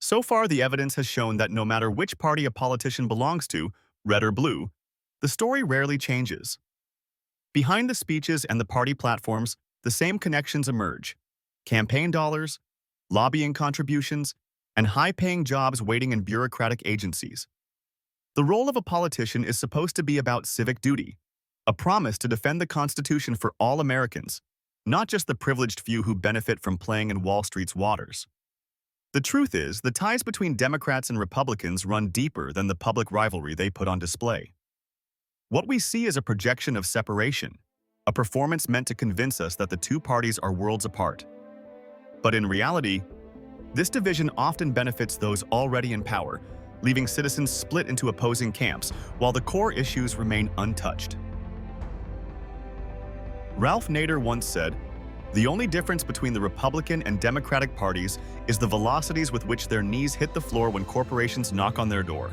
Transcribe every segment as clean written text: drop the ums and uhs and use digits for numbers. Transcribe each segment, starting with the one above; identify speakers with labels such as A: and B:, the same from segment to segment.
A: So far, the evidence has shown that no matter which party a politician belongs to, red or blue, the story rarely changes. Behind the speeches and the party platforms, the same connections emerge: campaign dollars, lobbying contributions, and high-paying jobs waiting in bureaucratic agencies. The role of a politician is supposed to be about civic duty, a promise to defend the Constitution for all Americans, not just the privileged few who benefit from playing in Wall Street's waters. The truth is, the ties between Democrats and Republicans run deeper than the public rivalry they put on display. What we see is a projection of separation, a performance meant to convince us that the two parties are worlds apart. But in reality, this division often benefits those already in power, leaving citizens split into opposing camps, while the core issues remain untouched. Ralph Nader once said, "The only difference between the Republican and Democratic parties is the velocities with which their knees hit the floor when corporations knock on their door."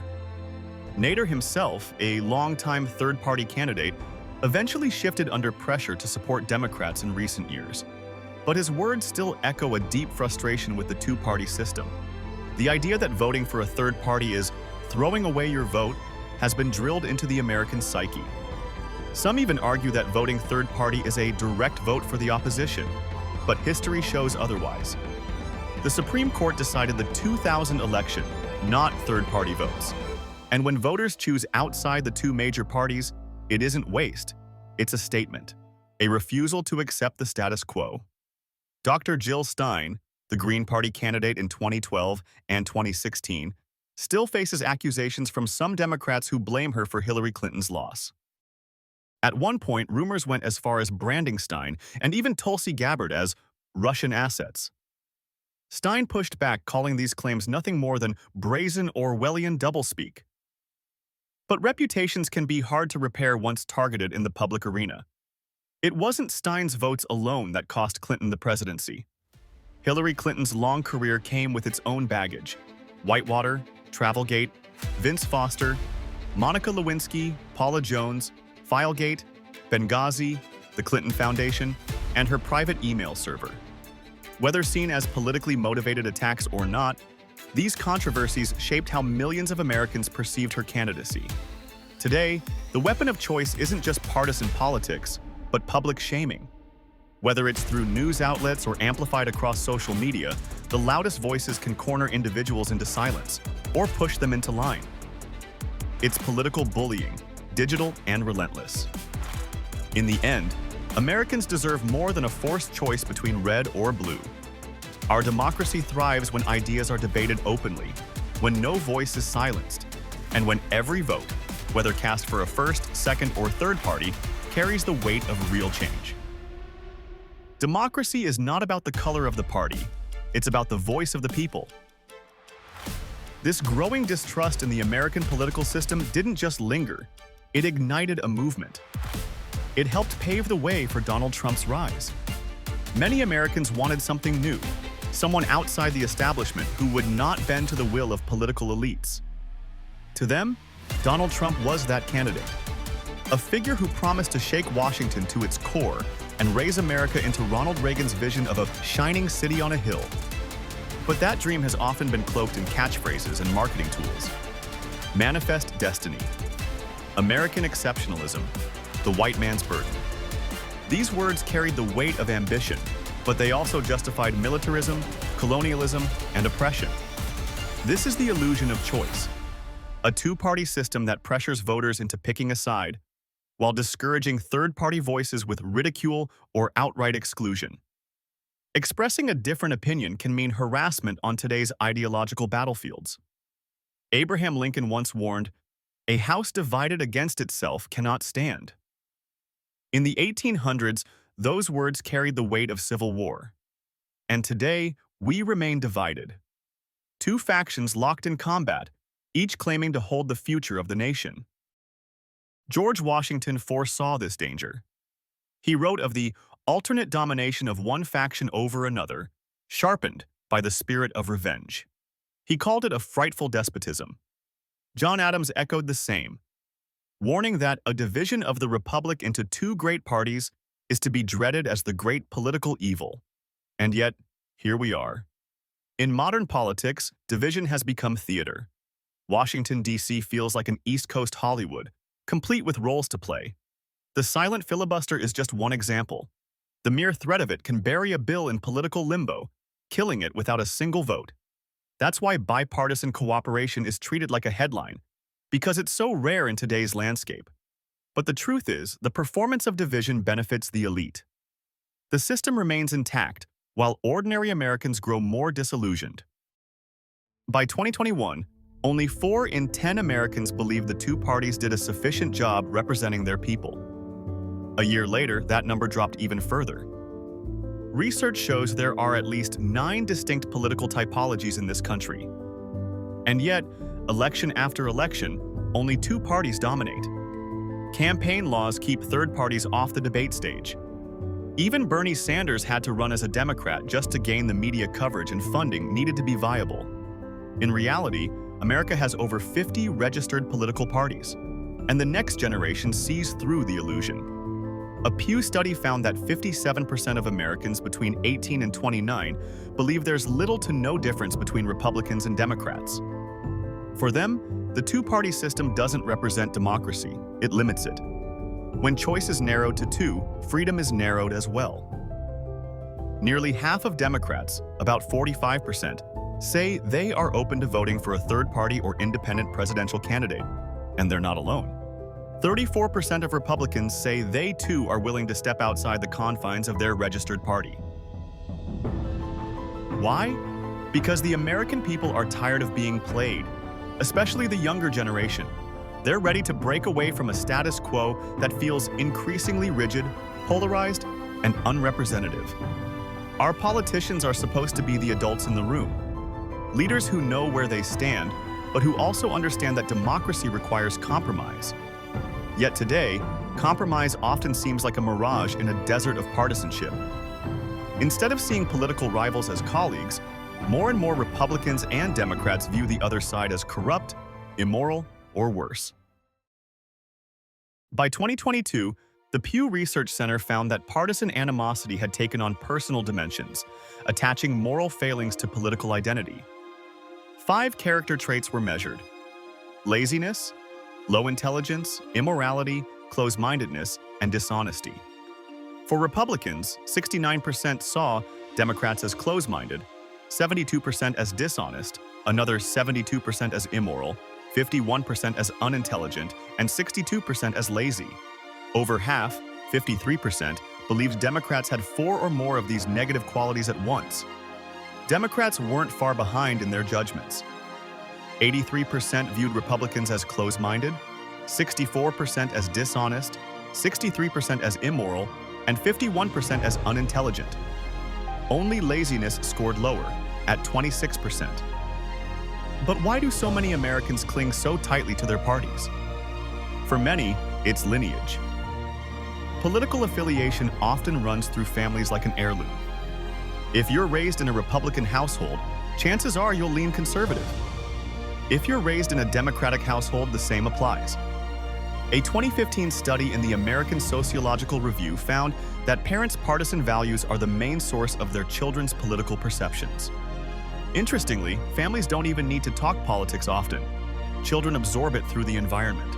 A: Nader himself, a longtime third-party candidate, eventually shifted under pressure to support Democrats in recent years. But his words still echo a deep frustration with the two-party system. The idea that voting for a third party is throwing away your vote has been drilled into the American psyche. Some even argue that voting third party is a direct vote for the opposition, but history shows otherwise. The Supreme Court decided the 2000 election, not third-party votes. And when voters choose outside the two major parties, it isn't waste, it's a statement, a refusal to accept the status quo. Dr. Jill Stein, the Green Party candidate in 2012 and 2016, still faces accusations from some Democrats who blame her for Hillary Clinton's loss. At one point, rumors went as far as branding Stein and even Tulsi Gabbard as Russian assets. Stein pushed back, calling these claims nothing more than brazen Orwellian doublespeak. But reputations can be hard to repair once targeted in the public arena. It wasn't Stein's votes alone that cost Clinton the presidency. Hillary Clinton's long career came with its own baggage: Whitewater, Travelgate, Vince Foster, Monica Lewinsky, Paula Jones, Filegate, Benghazi, the Clinton Foundation, and her private email server. Whether seen as politically motivated attacks or not, these controversies shaped how millions of Americans perceived her candidacy. Today, the weapon of choice isn't just partisan politics, but public shaming. Whether it's through news outlets or amplified across social media, the loudest voices can corner individuals into silence or push them into line. It's political bullying, digital and relentless. In the end, Americans deserve more than a forced choice between red or blue. Our democracy thrives when ideas are debated openly, when no voice is silenced, and when every vote, whether cast for a first, second, or third party, carries the weight of real change. Democracy is not about the color of the party, it's about the voice of the people. This growing distrust in the American political system didn't just linger, it ignited a movement. It helped pave the way for Donald Trump's rise. Many Americans wanted something new, someone outside the establishment who would not bend to the will of political elites. To them, Donald Trump was that candidate, a figure who promised to shake Washington to its core and raise America into Ronald Reagan's vision of a shining city on a hill. But that dream has often been cloaked in catchphrases and marketing tools. Manifest destiny, American exceptionalism, the white man's burden. These words carried the weight of ambition, but they also justified militarism, colonialism, and oppression. This is the illusion of choice, a two-party system that pressures voters into picking a side, while discouraging third-party voices with ridicule or outright exclusion. Expressing a different opinion can mean harassment on today's ideological battlefields. Abraham Lincoln once warned, "A house divided against itself cannot stand." In the 1800s, those words carried the weight of civil war. And today, we remain divided. Two factions locked in combat, each claiming to hold the future of the nation. George Washington foresaw this danger. He wrote of the alternate domination of one faction over another, sharpened by the spirit of revenge. He called it a frightful despotism. John Adams echoed the same, warning that a division of the republic into two great parties is to be dreaded as the great political evil. And yet, here we are. In modern politics, division has become theater. Washington, D.C. feels like an East Coast Hollywood, complete with roles to play. The silent filibuster is just one example. The mere threat of it can bury a bill in political limbo, killing it without a single vote. That's why bipartisan cooperation is treated like a headline, because it's so rare in today's landscape. But the truth is, the performance of division benefits the elite. The system remains intact, while ordinary Americans grow more disillusioned. By 2021, only 4 in 10 Americans believe the two parties did a sufficient job representing their people. A year later, that number dropped even further. Research shows there are at least 9 distinct political typologies in this country. And yet, election after election, only 2 parties dominate. Campaign laws keep third parties off the debate stage. Even Bernie Sanders had to run as a Democrat just to gain the media coverage and funding needed to be viable. In reality, America has over 50 registered political parties, and the next generation sees through the illusion. A Pew study found that 57% of Americans between 18 and 29 believe there's little to no difference between Republicans and Democrats. For them, the two-party system doesn't represent democracy, it limits it. When choice is narrowed to 2, freedom is narrowed as well. Nearly half of Democrats, about 45%, say they are open to voting for a third-party or independent presidential candidate, and they're not alone. 34% of Republicans say they too are willing to step outside the confines of their registered party. Why? Because the American people are tired of being played, especially the younger generation. They're ready to break away from a status quo that feels increasingly rigid, polarized, and unrepresentative. Our politicians are supposed to be the adults in the room, leaders who know where they stand, but who also understand that democracy requires compromise. Yet today, compromise often seems like a mirage in a desert of partisanship. Instead of seeing political rivals as colleagues, more and more Republicans and Democrats view the other side as corrupt, immoral, or worse. By 2022, the Pew Research Center found that partisan animosity had taken on personal dimensions, attaching moral failings to political identity. 5 character traits were measured: laziness, low intelligence, immorality, close-mindedness, and dishonesty. For Republicans, 69% saw Democrats as close-minded, 72% as dishonest, another 72% as immoral, 51% as unintelligent, and 62% as lazy. Over half, 53%, believed Democrats had 4 or more of these negative qualities at once. Democrats weren't far behind in their judgments. 83% viewed Republicans as close-minded, 64% as dishonest, 63% as immoral, and 51% as unintelligent. Only laziness scored lower, at 26%. But why do so many Americans cling so tightly to their parties? For many, it's lineage. Political affiliation often runs through families like an heirloom. If you're raised in a Republican household, chances are you'll lean conservative. If you're raised in a Democratic household, the same applies. A 2015 study in the American Sociological Review found that parents' partisan values are the main source of their children's political perceptions. Interestingly, families don't even need to talk politics often. Children absorb it through the environment.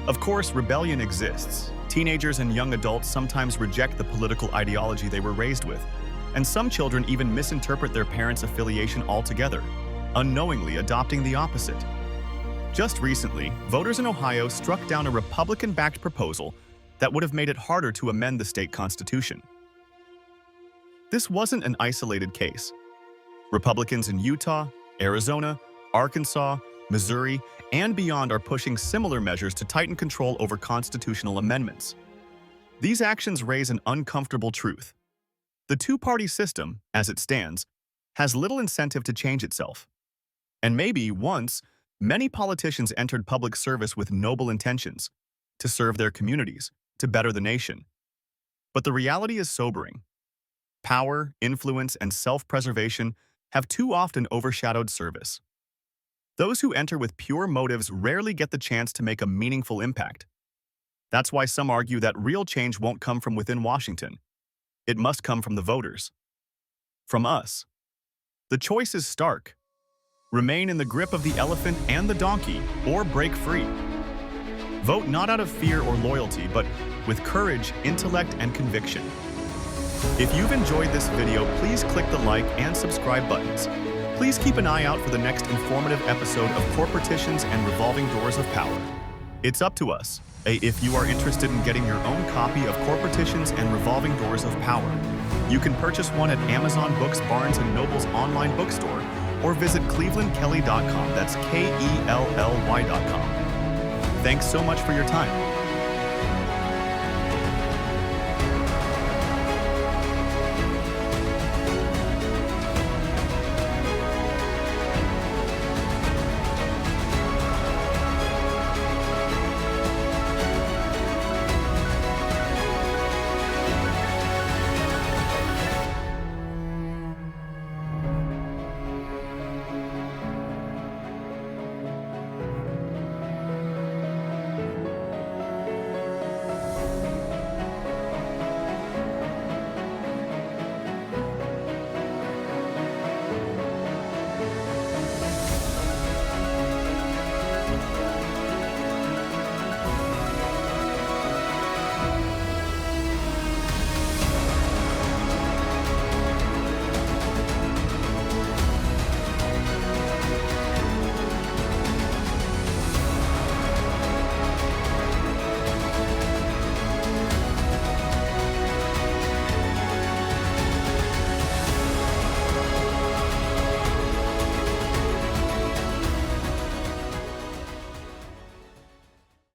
A: Of course, rebellion exists. Teenagers and young adults sometimes reject the political ideology they were raised with, and some children even misinterpret their parents' affiliation altogether, unknowingly adopting the opposite. Just recently, voters in Ohio struck down a Republican-backed proposal that would have made it harder to amend the state constitution. This wasn't an isolated case. Republicans in Utah, Arizona, Arkansas, Missouri, and beyond are pushing similar measures to tighten control over constitutional amendments. These actions raise an uncomfortable truth. The two-party system, as it stands, has little incentive to change itself. And maybe once, many politicians entered public service with noble intentions, to serve their communities, to better the nation. But the reality is sobering. Power, influence, and self-preservation have too often overshadowed service. Those who enter with pure motives rarely get the chance to make a meaningful impact. That's why some argue that real change won't come from within Washington. It must come from the voters. From us. The choice is stark. Remain in the grip of the elephant and the donkey, or break free. Vote not out of fear or loyalty, but with courage, intellect, and conviction. If you've enjoyed this video, please click the like and subscribe buttons. Please keep an eye out for the next informative episode of Corporatitions and Revolving Doors of Power. It's up to us. If you are interested in getting your own copy of Corporatitions and Revolving Doors of Power, you can purchase one at Amazon Books, Barnes & Noble's online bookstore, or visit clevelandkelly.com. That's KELLY.com. Thanks so much for your time.